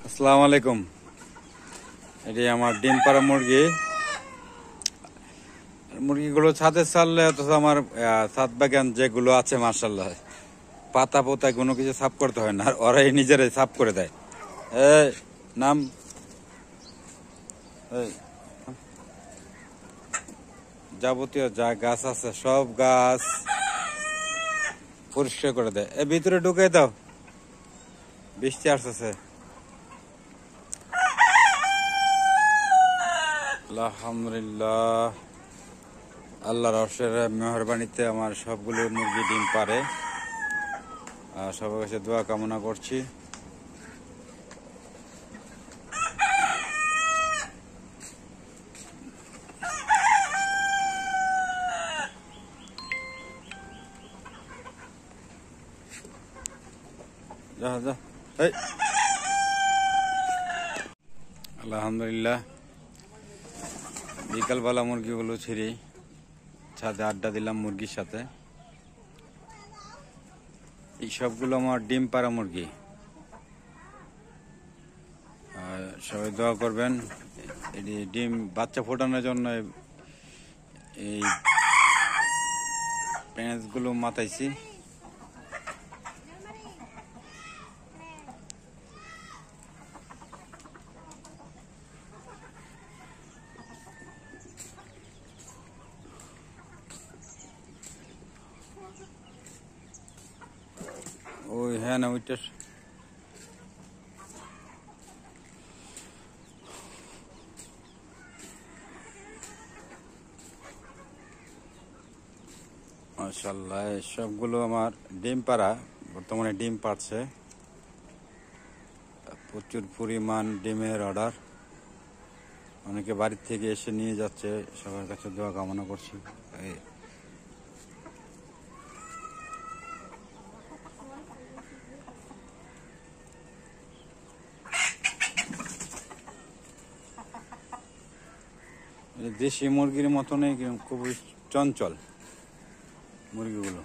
আসসালামু আলাইকুম। এটি আমার ডিম পাড়া মুরগি। মুরগিগুলো ছাদে ছাড়লে অথচ আমার ছাদ বাগান যেগুলো আছে মার্শাল্লাহ, পাতা পোতা কোনো কিছু সাফ করতে হয় না, আর ওরাই নিজেরাই সাফ করে দেয়। এই নাম, এই যাবতীয় যা গাছ আছে সব গাছ পরিষ্কার করে দেয়। এ ভিতরে ঢুকে দাও, বৃষ্টি আসতেছে। আলহামদুলিল্লাহ, আল্লাহর অশেষ মেহরবানিতে আমার সবগুলো মুরগি ডিম পারে। সবার কাছে দোয়া কামনা করছি। যা যা, এই আলহামদুলিল্লাহ, বিকালবেলা মুরগিগুলো ছিঁড়ি ছাদে আড্ডা দিলাম মুরগির সাথে। এই সবগুলো আমার ডিম পাড়া মুরগি। সবাই দোয়া করবেন। এটি ডিম বাচ্চা ফোটানোর জন্য এই পেঁয়াজগুলো মাথাইছি। ওই হ্যাঁ না ওইটা মাশাআল্লাহ, সবগুলো আমার ডিম পাড়া, বর্তমানে ডিম পাড়ছে। প্রচুর পরিমাণ ডিমের অর্ডার, অনেকে বাড়ির থেকে এসে নিয়ে যাচ্ছে। সবার কাছে দোয়া কামনা করছি। দেশি মুরগির মতনই খুবই চঞ্চল মুরগিগুলো।